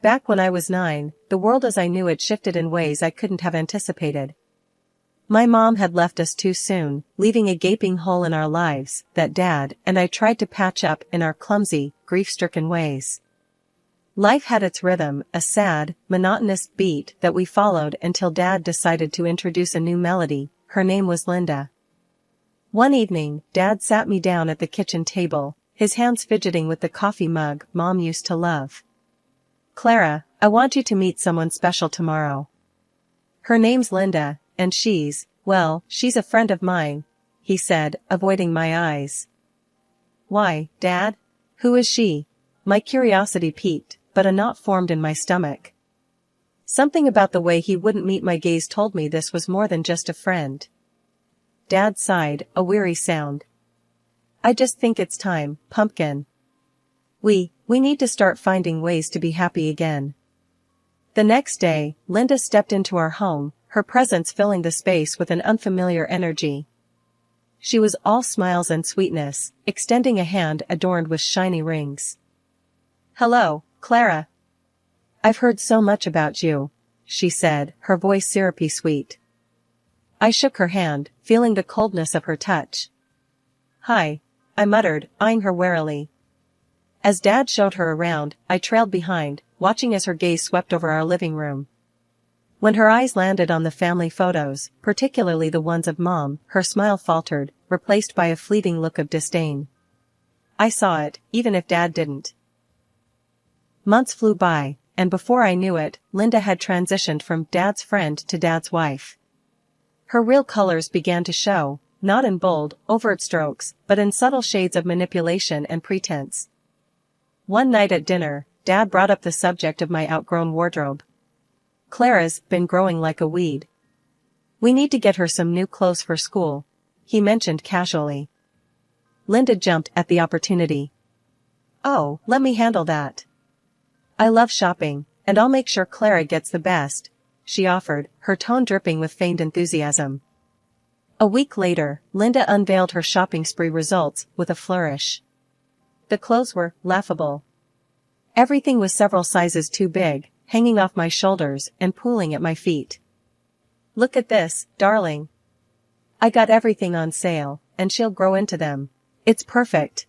Back when I was 9, the world as I knew it shifted in ways I couldn't have anticipated. My mom had left us too soon, leaving a gaping hole in our lives that Dad and I tried to patch up in our clumsy, grief-stricken ways. Life had its rhythm, a sad, monotonous beat that we followed until Dad decided to introduce a new melody. Her name was Linda. One evening, Dad sat me down at the kitchen table, his hands fidgeting with the coffee mug Mom used to love. "Clara, I want you to meet someone special tomorrow. Her name's Linda, and she's a friend of mine," he said, avoiding my eyes. "Why, Dad? Who is she?" My curiosity piqued, but a knot formed in my stomach. Something about the way he wouldn't meet my gaze told me this was more than just a friend. Dad sighed, a weary sound. "I just think it's time, Pumpkin. We need to start finding ways to be happy again." The next day, Linda stepped into our home, her presence filling the space with an unfamiliar energy. She was all smiles and sweetness, extending a hand adorned with shiny rings. "Hello, Clara. I've heard so much about you," she said, her voice syrupy sweet. I shook her hand, feeling the coldness of her touch. "Hi," I muttered, eyeing her warily. As Dad showed her around, I trailed behind, watching as her gaze swept over our living room. When her eyes landed on the family photos, particularly the ones of Mom, her smile faltered, replaced by a fleeting look of disdain. I saw it, even if Dad didn't. Months flew by, and before I knew it, Linda had transitioned from Dad's friend to Dad's wife. Her real colors began to show, not in bold, overt strokes, but in subtle shades of manipulation and pretense. One night at dinner, Dad brought up the subject of my outgrown wardrobe. "Clara's been growing like a weed. We need to get her some new clothes for school," he mentioned casually. Linda jumped at the opportunity. "Oh, let me handle that. I love shopping, and I'll make sure Clara gets the best," she offered, her tone dripping with feigned enthusiasm. A week later, Linda unveiled her shopping spree results with a flourish. The clothes were laughable. Everything was several sizes too big, hanging off my shoulders and pooling at my feet. "Look at this, darling. I got everything on sale, and she'll grow into them. It's perfect,"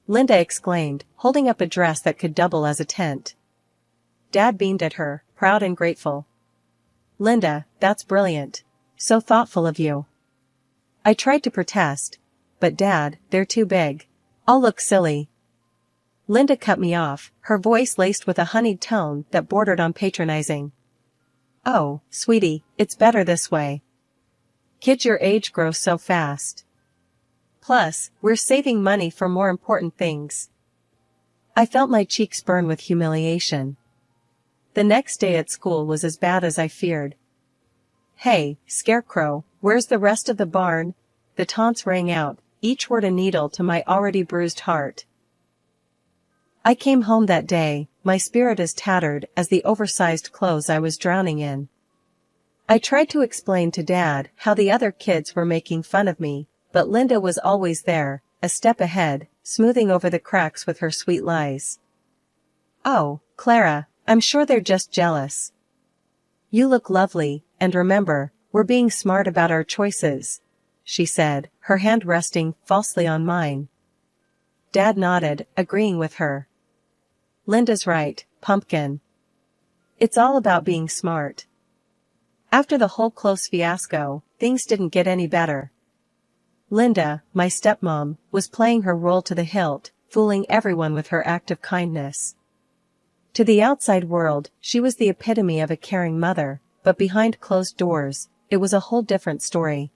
Linda exclaimed, holding up a dress that could double as a tent. Dad beamed at her, proud and grateful. "Linda, that's brilliant. So thoughtful of you." I tried to protest. "But Dad, they're too big. I'll look silly." Linda cut me off, her voice laced with a honeyed tone that bordered on patronizing. "Oh, sweetie, it's better this way. Kids your age grow so fast. Plus, we're saving money for more important things." I felt my cheeks burn with humiliation. The next day at school was as bad as I feared. "Hey, Scarecrow, where's the rest of the barn?" The taunts rang out, each word a needle to my already bruised heart. I came home that day, my spirit as tattered as the oversized clothes I was drowning in. I tried to explain to Dad how the other kids were making fun of me, but Linda was always there, a step ahead, smoothing over the cracks with her sweet lies. "Oh, Clara, I'm sure they're just jealous. You look lovely, and remember, we're being smart about our choices," she said, her hand resting falsely on mine. Dad nodded, agreeing with her. "Linda's right, Pumpkin. It's all about being smart." After the whole clothes fiasco, things didn't get any better. Linda, my stepmom, was playing her role to the hilt, fooling everyone with her act of kindness. To the outside world, she was the epitome of a caring mother, but behind closed doors, it was a whole different story.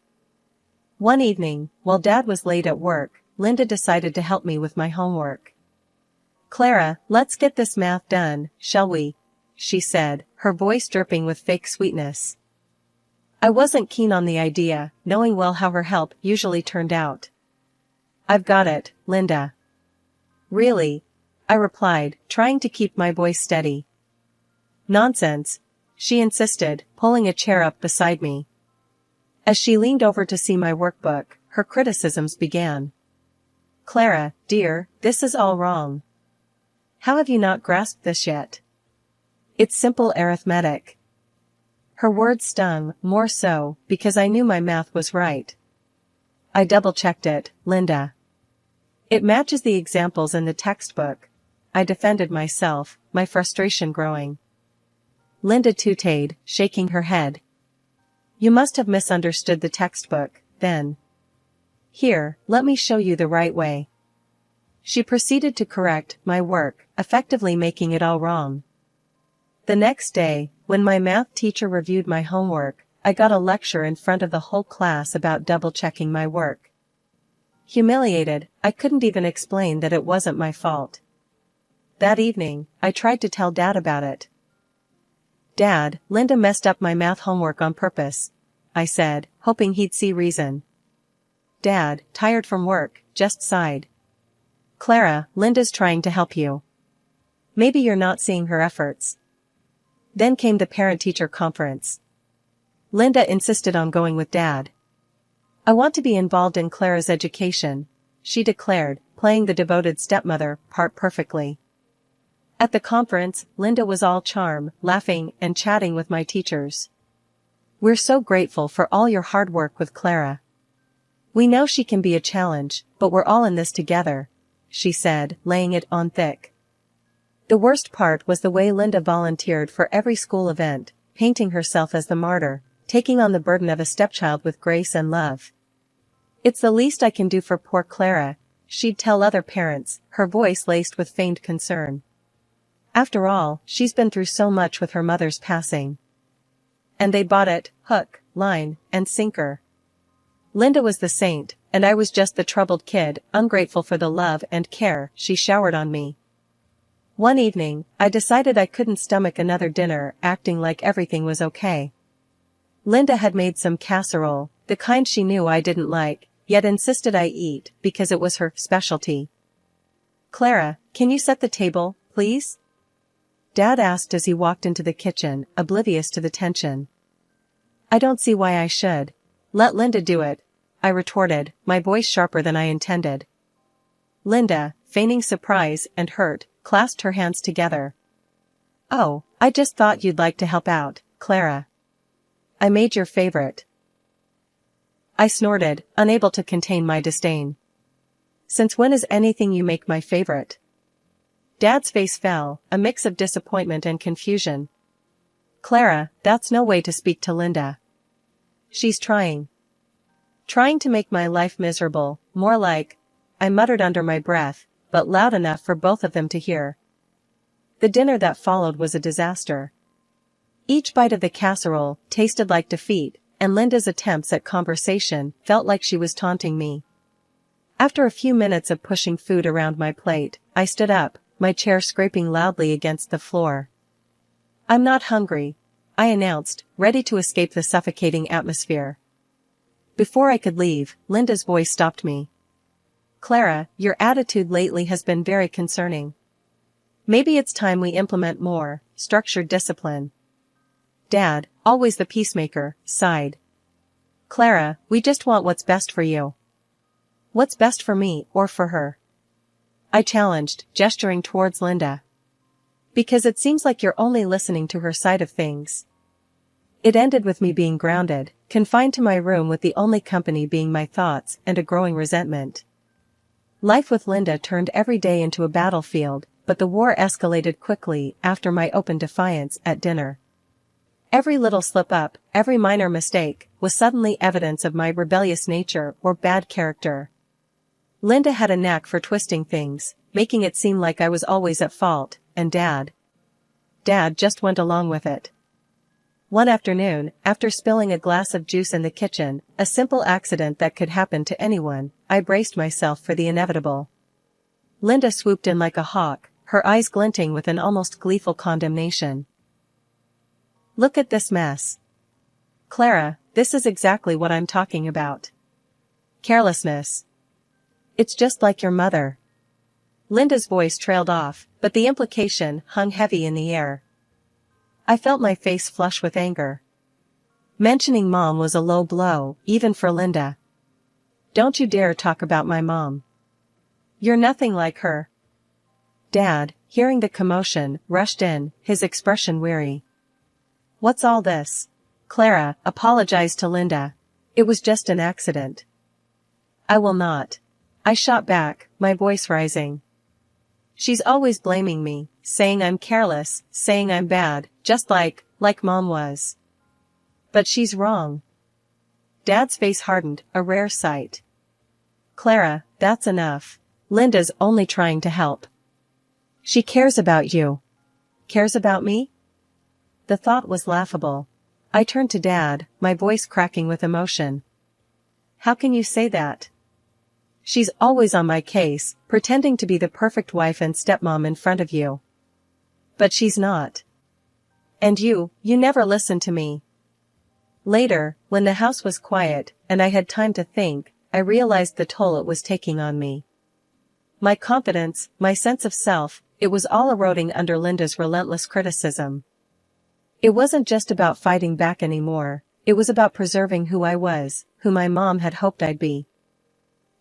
One evening, while Dad was late at work, Linda decided to help me with my homework. "Clara, let's get this math done, shall we?" she said, her voice dripping with fake sweetness. I wasn't keen on the idea, knowing well how her help usually turned out. "I've got it, Linda." "Really?" I replied, trying to keep my voice steady. "Nonsense," she insisted, pulling a chair up beside me. As she leaned over to see my workbook, her criticisms began. "Clara, dear, this is all wrong. How have you not grasped this yet? It's simple arithmetic. Her words stung, more so, because I knew my math was right. I double-checked it, Linda. It matches the examples in the textbook. I defended myself, my frustration growing. Linda tooted, shaking her head. You must have misunderstood the textbook, then. Here, let me show you the right way. She proceeded to correct my work, effectively making it all wrong. The next day, when my math teacher reviewed my homework, I got a lecture in front of the whole class about double-checking my work. Humiliated, I couldn't even explain that it wasn't my fault. That evening, I tried to tell Dad about it. Dad, Linda messed up my math homework on purpose, I said, hoping he'd see reason. Dad, tired from work, just sighed. Clara, Linda's trying to help you. Maybe you're not seeing her efforts. Then came the parent-teacher conference. Linda insisted on going with Dad. I want to be involved in Clara's education, she declared, playing the devoted stepmother part perfectly. At the conference, Linda was all charm, laughing and chatting with my teachers. We're so grateful for all your hard work with Clara. We know she can be a challenge, but we're all in this together, she said, laying it on thick. The worst part was the way Linda volunteered for every school event, painting herself as the martyr, taking on the burden of a stepchild with grace and love. It's the least I can do for poor Clara, she'd tell other parents, her voice laced with feigned concern. After all, she's been through so much with her mother's passing. And they bought it, hook, line, and sinker. Linda was the saint, and I was just the troubled kid, ungrateful for the love and care she showered on me. One evening, I decided I couldn't stomach another dinner acting like everything was okay. Linda had made some casserole, the kind she knew I didn't like, yet insisted I eat because it was her specialty. Clara, can you set the table, please? Dad asked as he walked into the kitchen, oblivious to the tension. I don't see why I should. Let Linda do it, I retorted, my voice sharper than I intended. Linda, feigning surprise and hurt, clasped her hands together. Oh, I just thought you'd like to help out, Clara. I made your favorite. I snorted, unable to contain my disdain. Since when is anything you make my favorite? Dad's face fell, a mix of disappointment and confusion. Clara, that's no way to speak to Linda. She's trying. Trying to make my life miserable, more like, I muttered under my breath, but loud enough for both of them to hear. The dinner that followed was a disaster. Each bite of the casserole tasted like defeat, and Linda's attempts at conversation felt like she was taunting me. After a few minutes of pushing food around my plate, I stood up, my chair scraping loudly against the floor. I'm not hungry, I announced, ready to escape the suffocating atmosphere. Before I could leave, Linda's voice stopped me. Clara, your attitude lately has been very concerning. Maybe it's time we implement more structured discipline. Dad, always the peacemaker, sighed. Clara, we just want what's best for you. What's best for me or for her? I challenged, gesturing towards Linda. Because it seems like you're only listening to her side of things. It ended with me being grounded, confined to my room with the only company being my thoughts and a growing resentment. Life with Linda turned every day into a battlefield, but the war escalated quickly after my open defiance at dinner. Every little slip-up, every minor mistake, was suddenly evidence of my rebellious nature or bad character. Linda had a knack for twisting things, making it seem like I was always at fault, and Dad just went along with it. One afternoon, after spilling a glass of juice in the kitchen, a simple accident that could happen to anyone, I braced myself for the inevitable. Linda swooped in like a hawk, her eyes glinting with an almost gleeful condemnation. Look at this mess. Clara, this is exactly what I'm talking about. Carelessness. It's just like your mother. Linda's voice trailed off, but the implication hung heavy in the air. I felt my face flush with anger. Mentioning Mom was a low blow, even for Linda. Don't you dare talk about my mom. You're nothing like her. Dad, hearing the commotion, rushed in, his expression weary. "What's all this?" "Clara, apologize to Linda. It was just an accident." "I will not." I shot back, my voice rising. "She's always blaming me, saying I'm careless, saying I'm bad, just like Mom was. But she's wrong." Dad's face hardened, a rare sight. "Clara, that's enough. Linda's only trying to help. She cares about you." "Cares about me?" The thought was laughable. I turned to Dad, my voice cracking with emotion. "How can you say that? She's always on my case, pretending to be the perfect wife and stepmom in front of you. But she's not. And you never listen to me." Later, when the house was quiet, and I had time to think, I realized the toll it was taking on me. My confidence, my sense of self, it was all eroding under Linda's relentless criticism. It wasn't just about fighting back anymore, it was about preserving who I was, who my mom had hoped I'd be.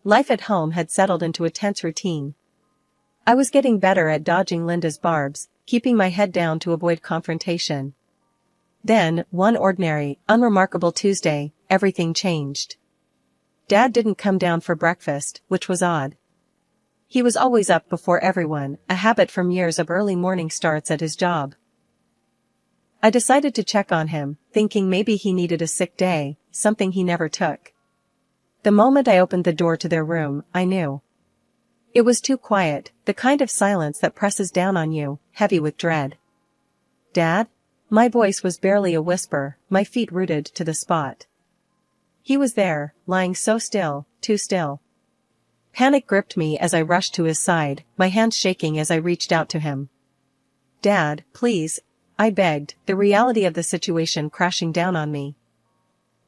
Life at home had settled into a tense routine. I was getting better at dodging Linda's barbs, keeping my head down to avoid confrontation. Then, one ordinary, unremarkable Tuesday, everything changed. Dad didn't come down for breakfast, which was odd. He was always up before everyone, a habit from years of early morning starts at his job. I decided to check on him, thinking maybe he needed a sick day, something he never took. The moment I opened the door to their room, I knew. It was too quiet, the kind of silence that presses down on you, heavy with dread. "Dad?" My voice was barely a whisper, my feet rooted to the spot. He was there, lying so still, too still. Panic gripped me as I rushed to his side, my hands shaking as I reached out to him. "Dad, please," I begged, the reality of the situation crashing down on me.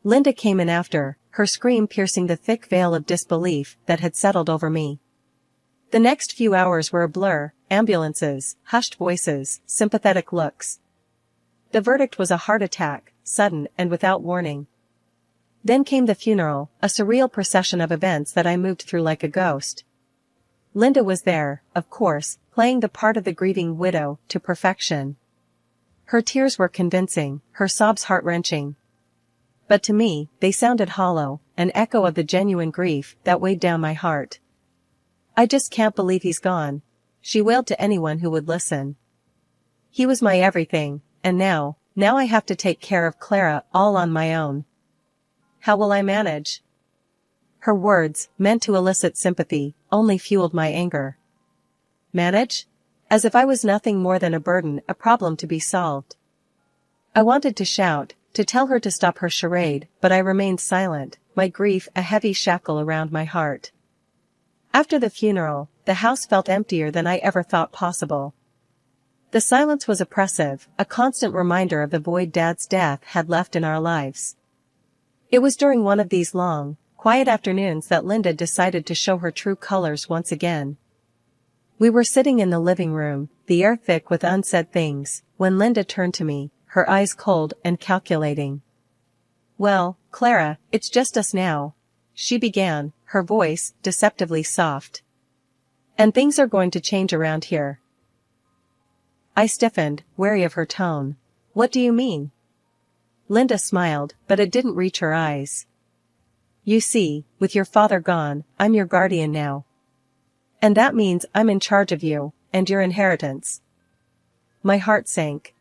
Linda came in after, her scream piercing the thick veil of disbelief that had settled over me. The next few hours were a blur, ambulances, hushed voices, sympathetic looks. The verdict was a heart attack, sudden and without warning. Then came the funeral, a surreal procession of events that I moved through like a ghost. Linda was there, of course, playing the part of the grieving widow to perfection. Her tears were convincing, her sobs heart-wrenching. But to me, they sounded hollow, an echo of the genuine grief that weighed down my heart. "I just can't believe he's gone," she wailed to anyone who would listen. "He was my everything, and now I have to take care of Clara all on my own. How will I manage?" Her words, meant to elicit sympathy, only fueled my anger. Manage? As if I was nothing more than a burden, a problem to be solved. I wanted to shout, to tell her to stop her charade, but I remained silent, my grief a heavy shackle around my heart. After the funeral, the house felt emptier than I ever thought possible. The silence was oppressive, a constant reminder of the void Dad's death had left in our lives. It was during one of these long, quiet afternoons that Linda decided to show her true colors once again. We were sitting in the living room, the air thick with unsaid things, when Linda turned to me, her eyes cold and calculating. "Well, Clara, it's just us now," she began, her voice deceptively soft. "And things are going to change around here." I stiffened, wary of her tone. "What do you mean?" Linda smiled, but it didn't reach her eyes. "You see, with your father gone, I'm your guardian now. And that means I'm in charge of you, and your inheritance." My heart sank.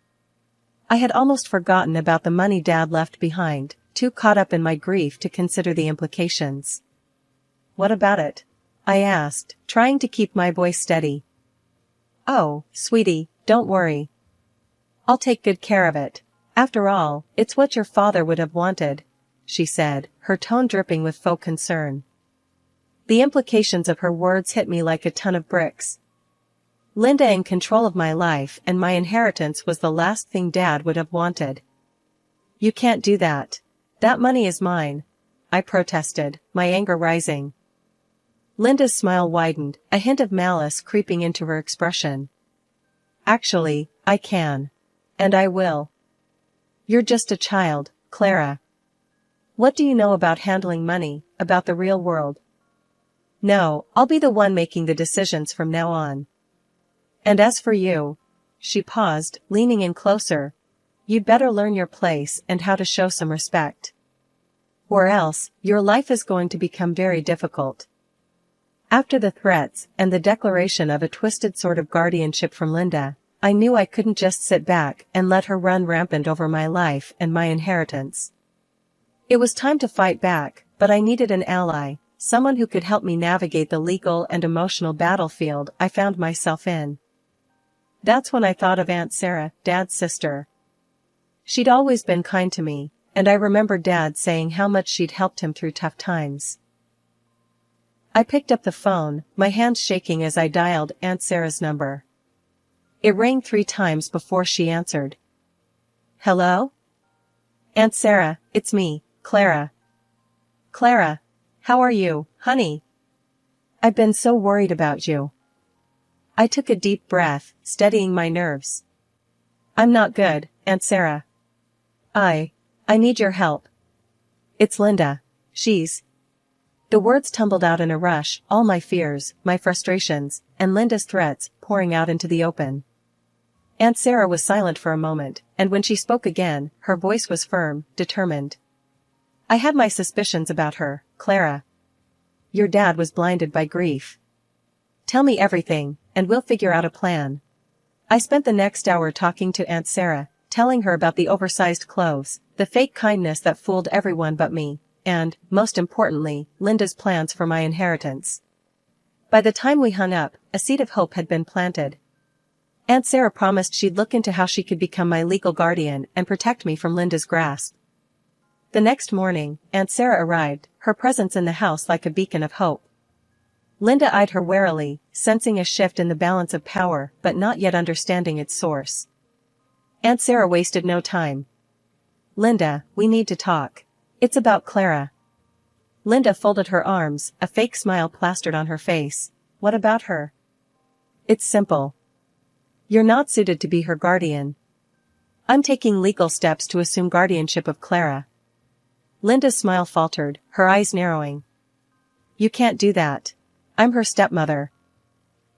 I had almost forgotten about the money Dad left behind, too caught up in my grief to consider the implications. "What about it?" I asked, trying to keep my voice steady. "Oh, sweetie, don't worry. I'll take good care of it. After all, it's what your father would have wanted," she said, her tone dripping with faux concern. The implications of her words hit me like a ton of bricks. Linda in control of my life and my inheritance was the last thing Dad would have wanted. "You can't do that. That money is mine," I protested, my anger rising. Linda's smile widened, a hint of malice creeping into her expression. "Actually, I can. And I will. You're just a child, Clara. What do you know about handling money, about the real world? No, I'll be the one making the decisions from now on. And as for you, she paused, leaning in closer, you'd better learn your place and how to show some respect. Or else, your life is going to become very difficult. After the threats and the declaration of a twisted sort of guardianship from Linda, I knew I couldn't just sit back and let her run rampant over my life and my inheritance. It was time to fight back, but I needed an ally, someone who could help me navigate the legal and emotional battlefield I found myself in. That's when I thought of Aunt Sarah, Dad's sister. She'd always been kind to me, and I remember Dad saying how much she'd helped him through tough times. I picked up the phone, my hands shaking as I dialed Aunt Sarah's number. It rang 3 times before she answered. Hello? Aunt Sarah, it's me, Clara. Clara, how are you, honey? I've been so worried about you. I took a deep breath, steadying my nerves. I'm not good, Aunt Sarah. I need your help. It's Linda. The words tumbled out in a rush, all my fears, my frustrations, and Linda's threats pouring out into the open. Aunt Sarah was silent for a moment, and when she spoke again, her voice was firm, determined. I had my suspicions about her, Clara. Your dad was blinded by grief. Tell me everything, and we'll figure out a plan. I spent the next hour talking to Aunt Sarah, telling her about the oversized clothes, the fake kindness that fooled everyone but me, and, most importantly, Linda's plans for my inheritance. By the time we hung up, a seed of hope had been planted. Aunt Sarah promised she'd look into how she could become my legal guardian and protect me from Linda's grasp. The next morning, Aunt Sarah arrived, her presence in the house like a beacon of hope. Linda eyed her warily, sensing a shift in the balance of power but not yet understanding its source. Aunt Sarah wasted no time. Linda, we need to talk. It's about Clara. Linda folded her arms, a fake smile plastered on her face. What about her? It's simple. You're not suited to be her guardian. I'm taking legal steps to assume guardianship of Clara. Linda's smile faltered, her eyes narrowing. You can't do that. I'm her stepmother.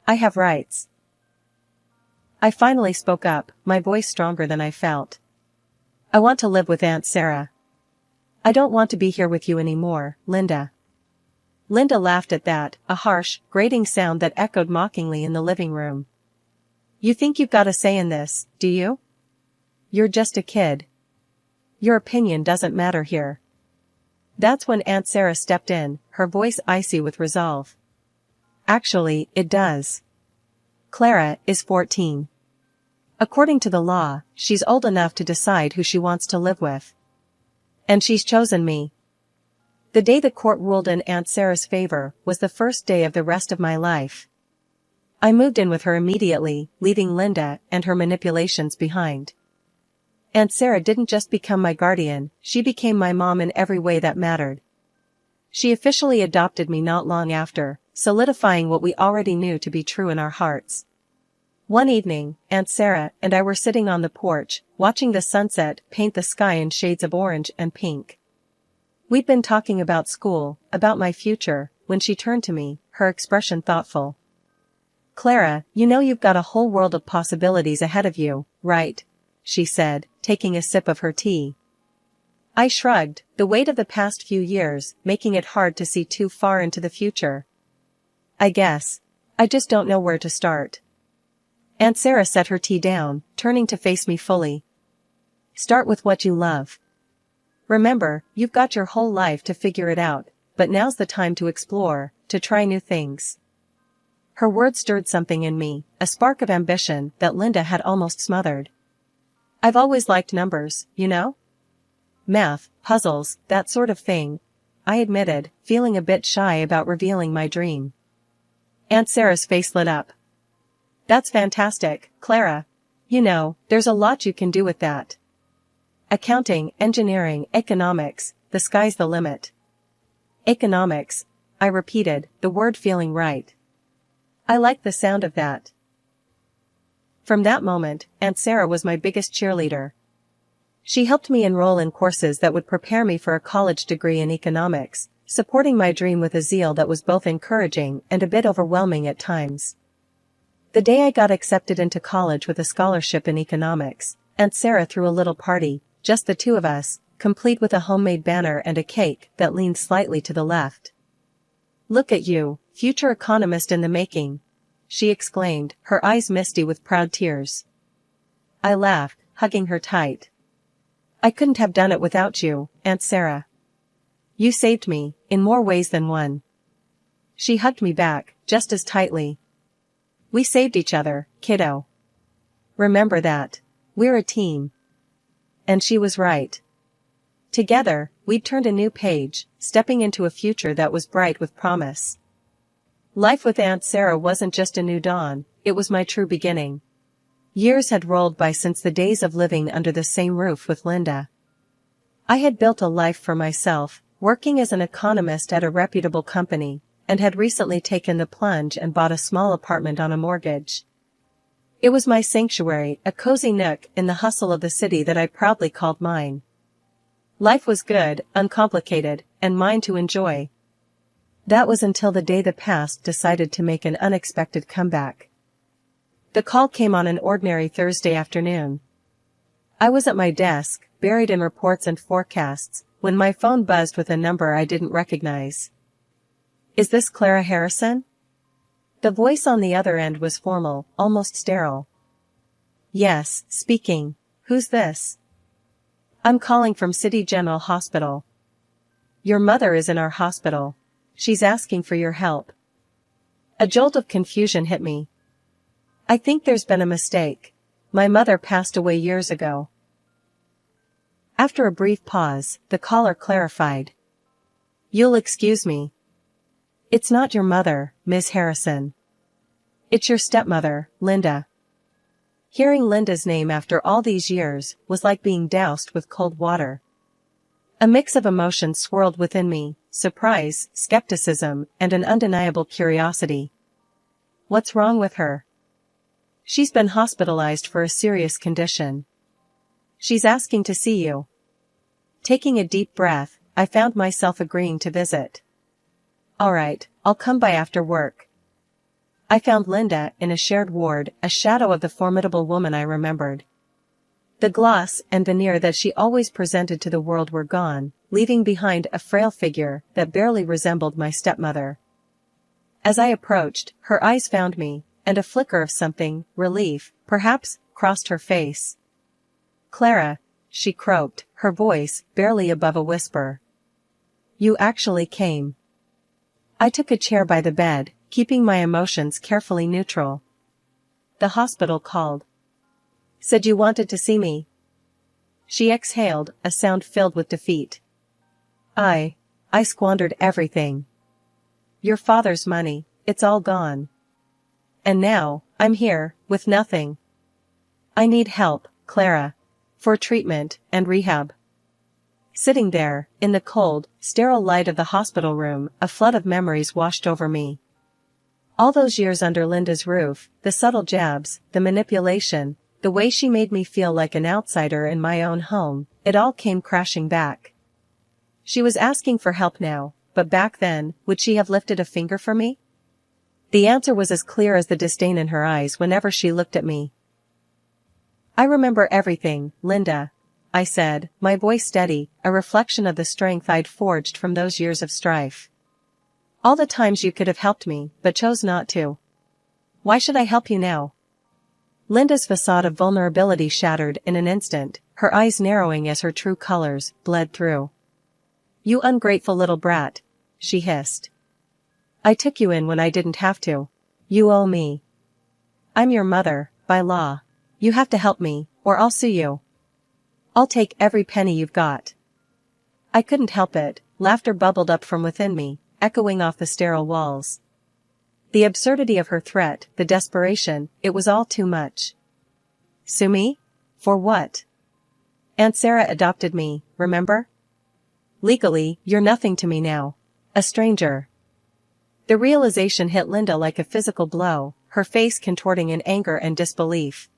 I have rights. I finally spoke up, my voice stronger than I felt. I want to live with Aunt Sarah. I don't want to be here with you anymore, Linda. Linda laughed at that, a harsh, grating sound that echoed mockingly in the living room. You think you've got a say in this, do you? You're just a kid. Your opinion doesn't matter here. That's when Aunt Sarah stepped in, her voice icy with resolve. Actually, it does. Clara is 14. According to the law, she's old enough to decide who she wants to live with. And she's chosen me. The day the court ruled in Aunt Sarah's favor was the first day of the rest of my life. I moved in with her immediately, leaving Linda and her manipulations behind. Aunt Sarah didn't just become my guardian, she became my mom in every way that mattered. She officially adopted me not long after, solidifying what we already knew to be true in our hearts. One evening, Aunt Sarah and I were sitting on the porch, watching the sunset paint the sky in shades of orange and pink. We'd been talking about school, about my future, when she turned to me, her expression thoughtful. Clara, you know you've got a whole world of possibilities ahead of you, right? She said, taking a sip of her tea. I shrugged, the weight of the past few years making it hard to see too far into the future. I guess. I just don't know where to start. Aunt Sarah set her tea down, turning to face me fully. Start with what you love. Remember, you've got your whole life to figure it out, but now's the time to explore, to try new things. Her words stirred something in me, a spark of ambition that Linda had almost smothered. I've always liked numbers, you know? Math, puzzles, that sort of thing, I admitted, feeling a bit shy about revealing my dream. Aunt Sarah's face lit up. That's fantastic, Clara. You know, there's a lot you can do with that. Accounting, engineering, economics, the sky's the limit. Economics, I repeated, the word feeling right. I like the sound of that. From that moment, Aunt Sarah was my biggest cheerleader. She helped me enroll in courses that would prepare me for a college degree in economics, supporting my dream with a zeal that was both encouraging and a bit overwhelming at times. The day I got accepted into college with a scholarship in economics, Aunt Sarah threw a little party, just the two of us, complete with a homemade banner and a cake that leaned slightly to the left. "Look at you, future economist in the making," she exclaimed, her eyes misty with proud tears. I laughed, hugging her tight. "I couldn't have done it without you, Aunt Sarah. You saved me, in more ways than one." She hugged me back, just as tightly. "We saved each other, kiddo. Remember that. We're a team." And she was right. Together, we'd turned a new page, stepping into a future that was bright with promise. Life with Aunt Sarah wasn't just a new dawn, it was my true beginning. Years had rolled by since the days of living under the same roof with Linda. I had built a life for myself, working as an economist at a reputable company, and had recently taken the plunge and bought a small apartment on a mortgage. It was my sanctuary, a cozy nook in the hustle of the city that I proudly called mine. Life was good, uncomplicated, and mine to enjoy. That was until the day the past decided to make an unexpected comeback. The call came on an ordinary Thursday afternoon. I was at my desk, buried in reports and forecasts, when my phone buzzed with a number I didn't recognize. "Is this Clara Harrison?" The voice on the other end was formal, almost sterile. "Yes, speaking. Who's this?" "I'm calling from City General Hospital. Your mother is in our hospital. She's asking for your help." A jolt of confusion hit me. "I think there's been a mistake. My mother passed away years ago." After a brief pause, the caller clarified. "You'll excuse me. It's not your mother, Ms. Harrison. It's your stepmother, Linda." Hearing Linda's name after all these years was like being doused with cold water. A mix of emotions swirled within me, surprise, skepticism, and an undeniable curiosity. "What's wrong with her?" "She's been hospitalized for a serious condition. She's asking to see you." Taking a deep breath, I found myself agreeing to visit. "All right, I'll come by after work." I found Linda in a shared ward, a shadow of the formidable woman I remembered. The gloss and veneer that she always presented to the world were gone, leaving behind a frail figure that barely resembled my stepmother. As I approached, her eyes found me, and a flicker of something, relief, perhaps, crossed her face. "Clara," she croaked, her voice barely above a whisper. "You actually came." I took a chair by the bed, keeping my emotions carefully neutral. "The hospital called. Said you wanted to see me." She exhaled, a sound filled with defeat. I squandered everything. Your father's money, it's all gone. And now, I'm here, with nothing. I need help, Clara. For treatment and rehab." Sitting there, in the cold, sterile light of the hospital room, a flood of memories washed over me. All those years under Linda's roof, the subtle jabs, the manipulation, the way she made me feel like an outsider in my own home, it all came crashing back. She was asking for help now, but back then, would she have lifted a finger for me? The answer was as clear as the disdain in her eyes whenever she looked at me. "I remember everything, Linda," I said, my voice steady, a reflection of the strength I'd forged from those years of strife. "All the times you could have helped me, but chose not to. Why should I help you now?" Linda's facade of vulnerability shattered in an instant, her eyes narrowing as her true colors bled through. "You ungrateful little brat," she hissed. "I took you in when I didn't have to. You owe me. I'm your mother, by law. You have to help me, or I'll sue you. I'll take every penny you've got." I couldn't help it, laughter bubbled up from within me, echoing off the sterile walls. The absurdity of her threat, the desperation, it was all too much. "Sue me? For what? Aunt Sarah adopted me, remember? Legally, you're nothing to me now. A stranger." The realization hit Linda like a physical blow, her face contorting in anger and disbelief.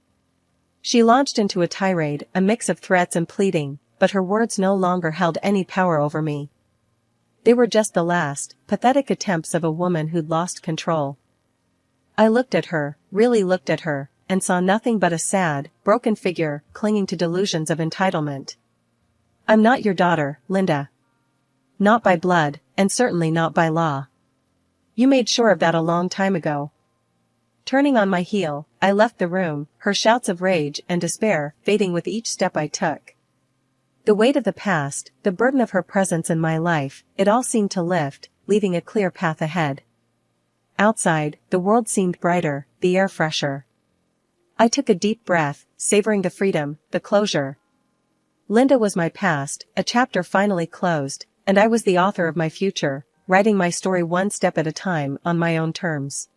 She launched into a tirade, a mix of threats and pleading, but her words no longer held any power over me. They were just the last, pathetic attempts of a woman who'd lost control. I looked at her, really looked at her, and saw nothing but a sad, broken figure, clinging to delusions of entitlement. I'm not your daughter, Linda. Not by blood, and certainly not by law. You made sure of that a long time ago. Turning on my heel, I left the room, her shouts of rage and despair fading with each step I took. The weight of the past, the burden of her presence in my life, it all seemed to lift, leaving a clear path ahead. Outside, the world seemed brighter, the air fresher. I took a deep breath, savoring the freedom, the closure. Linda was my past, a chapter finally closed, and I was the author of my future, writing my story one step at a time on my own terms.